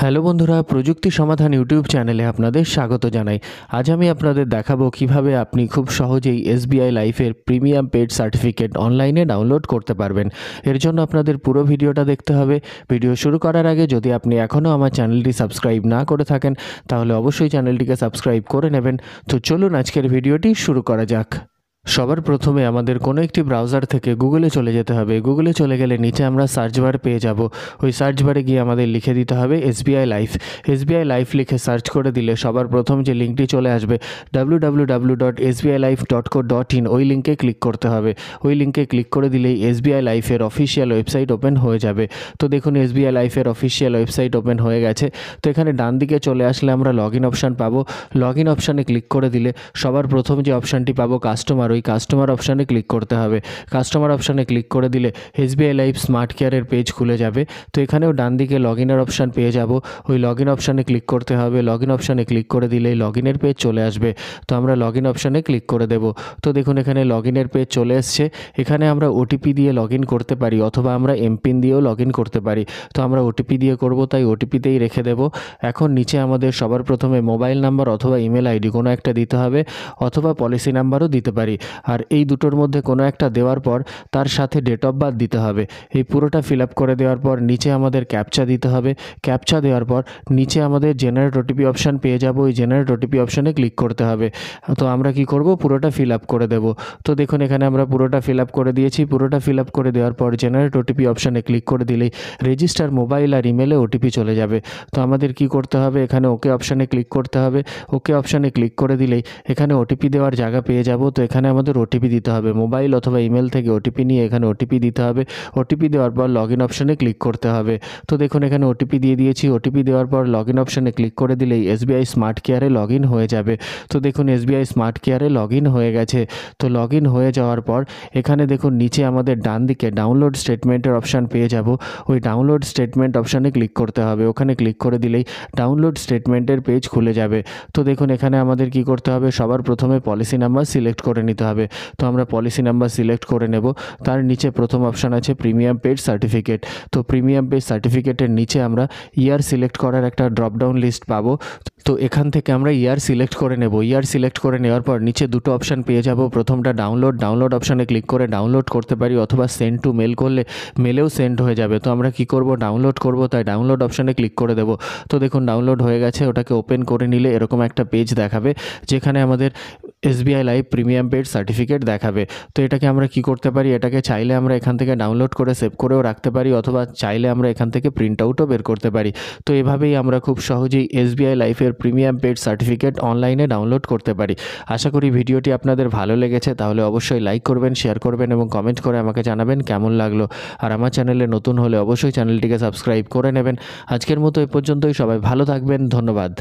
Hello বন্ধুরা, প্রযুক্তি সমাধান ইউটিউব চ্যানেলে আপনাদের স্বাগত জানাই। আজ আমি আপনাদের দেখাবো কিভাবে আপনি খুব সহজেই এসবিআই লাইফের প্রিমিয়াম পেড সার্টিফিকেট অনলাইনে ডাউনলোড করতে পারবেন। এর জন্য আপনাদের পুরো ভিডিওটা দেখতে হবে। ভিডিও শুরু করার আগে যদি আপনি এখনও আমার চ্যানেলটি সাবস্ক্রাইব না করে থাকেন তাহলে অবশ্যই চ্যানেলটিকে সাবস্ক্রাইব করে নেবেন। তো চলুন আজকের ভিডিওটি শুরু করা যাক। সবার প্রথমে আমাদের কোনো একটি ব্রাউজার থেকে গুগলে চলে যেতে হবে। গুগলে চলে গেলে নিচে আমরা সার্চ বার পেয়ে যাব। ওই সার্চ বারে গিয়ে আমাদের লিখে দিতে হবে এসবিআই লাইফ। এসবিআই লাইফ লিখে সার্চ করে দিলে সবার প্রথম যে লিঙ্কটি চলে আসবে www.sbilife.co.in, ওই লিঙ্কে ক্লিক করতে হবে। ওই লিঙ্কে ক্লিক করে দিলেই এসবিআই লাইফের অফিসিয়াল ওয়েবসাইট ওপেন হয়ে যাবে। তো দেখুন এসবিআই লাইফের অফিসিয়াল ওয়েবসাইট ওপেন হয়ে গেছে। তো এখানে ডান দিকে চলে আসলে আমরা লগ ইন অপশান পাবো। লগ ইন অপশানে ক্লিক করে দিলে সবার প্রথম যে অপশানটি পাবো কাস্টমার, ওই কাস্টমার অপশানে ক্লিক করতে হবে। কাস্টমার অপশানে ক্লিক করে দিলে এসবিআই লাইফ স্মার্ট কেয়ারের পেজ খুলে যাবে। তো এখানেও ডান দিকে লগ ইনের অপশান পেয়ে যাব। ওই লগ ইন অপশানে ক্লিক করতে হবে। লগ ইন অপশানে ক্লিক করে দিলেই লগ ইনের পেজ চলে আসবে। তো আমরা লগ ইন অপশানে ক্লিক করে দেব। তো দেখুন এখানে লগ ইনের পেজ চলে এসছে। এখানে আমরা ওটিপি দিয়ে লগ ইন করতে পারি অথবা আমরা এমপিন দিয়েও লগ ইন করতে পারি। তো আমরা ওটিপি দিয়ে করব, তাই ওটিপিতেই রেখে দেব। এখন নিচে আমাদের সবার প্রথমে মোবাইল নাম্বার অথবা ইমেল আইডি কোনো একটা দিতে হবে, অথবা পলিসি নাম্বারও দিতে পারি। আর এই দুটোর মধ্যে কোনো একটা দেওয়ার পর তার সাথে ডেট অফ বার্থ দিতে হবে। এই পুরোটা ফিল আপ করে দেওয়ার পর নিচে আমাদের ক্যাপচা দিতে হবে। ক্যাপচা দেওয়ার পর নিচে আমাদের জেনারেট ওটিপি অপশান পেয়ে যাব। ওই জেনারেট ওটিপি অপশানে ক্লিক করতে হবে। তো আমরা কি করব, পুরোটা ফিল আপ করে দেব। তো দেখুন এখানে আমরা পুরোটা ফিল আপ করে দিয়েছি। পুরোটা ফিল আপ করে দেওয়ার পর জেনারেট ওটিপি অপশানে ক্লিক করে দিলেই রেজিস্টার মোবাইল আর ইমেলে ওটিপি চলে যাবে। তো আমাদের কি করতে হবে, এখানে ওকে অপশানে ক্লিক করতে হবে। ওকে অপশানে ক্লিক করে দিলেই এখানে ওটিপি দেওয়ার জায়গা পেয়ে যাব। তো এখানে আমাদের ওটিপি দিতে হবে। মোবাইল অথবা ইমেল থেকে ওটিপি নিয়ে এখানে ওটিপি দিতে হবে। ওটিপি দেওয়ার পর লগ ইন অপশানে ক্লিক করতে হবে। তো দেখুন এখানে ওটিপি দিয়ে দিয়েছি। ওটিপি দেওয়ার পর লগ ইন অপশানে ক্লিক করে দিলেই এসবিআই স্মার্ট কেয়ারে লগ ইন হয়ে যাবে। তো দেখুন এসবিআই স্মার্ট কেয়ারে লগ ইন হয়ে গেছে। তো লগ ইন হয়ে যাওয়ার পর এখানে দেখুন নিচে আমাদের ডান দিকে ডাউনলোড স্টেটমেন্টের অপশান পেয়ে যাব। ওই ডাউনলোড স্টেটমেন্ট অপশানে ক্লিক করতে হবে। ওখানে ক্লিক করে দিলেই ডাউনলোড স্টেটমেন্টের পেজ খুলে যাবে। তো দেখুন এখানে আমাদের কি করতে হবে, সবার প্রথমে পলিসি নাম্বার সিলেক্ট করে নিতে হবে। তো আমরা পলিসি নাম্বার সিলেক্ট করে নেব। তার নিচে প্রথম অপশান আছে প্রিমিয়াম পেড সার্টিফিকেট। তো প্রিমিয়াম পেড সার্টিফিকেটের নিচে আমরা ইয়ার সিলেক্ট করার একটা ড্রপডাউন লিস্ট পাবো। তো এখান থেকে আমরা ইয়ার সিলেক্ট করে নেব। ইয়ার সিলেক্ট করে নেওয়ার পর নিচে দুটো অপশান পেয়ে যাব। প্রথমটা ডাউনলোড অপশানে ক্লিক করে ডাউনলোড করতে পারি, অথবা সেন্ড টু মেল করলে মেলেও সেন্ড হয়ে যাবে। তো আমরা কি করব, ডাউনলোড করব, তাই ডাউনলোড অপশানে ক্লিক করে দেব। তো দেখুন ডাউনলোড হয়ে গেছে। ওটাকে ওপেন করে নিলে এরকম একটা পেজ দেখাবে যেখানে আমাদের SBI live premium paid certificate দেখাবে। তো এটাকে আমরা কি করতে পারি, এটাকে চাইলে আমরা এখান থেকে ডাউনলোড করে সেভ করেও রাখতে পারি, অথবা চাইলে আমরা এখান থেকে প্রিন্ট আউটও বের করতে পারি। তো এভাবেই আমরা খুব সহজেই এসবিআই লাইফের প্রিমিয়াম পেড সার্টিফিকেট অনলাইনে ডাউনলোড করতে পারি। আশা করি ভিডিওটি আপনাদের ভালো লেগেছে। তাহলে অবশ্যই লাইক করবেন, শেয়ার করবেন এবং কমেন্ট করে আমাকে জানাবেন কেমন লাগলো। আর আমার চ্যানেলে নতুন হলে অবশ্যই চ্যানেলটিকে সাবস্ক্রাইব করে নেবেন। আজকের মতো এ পর্যন্তই। সবাই ভালো থাকবেন। ধন্যবাদ।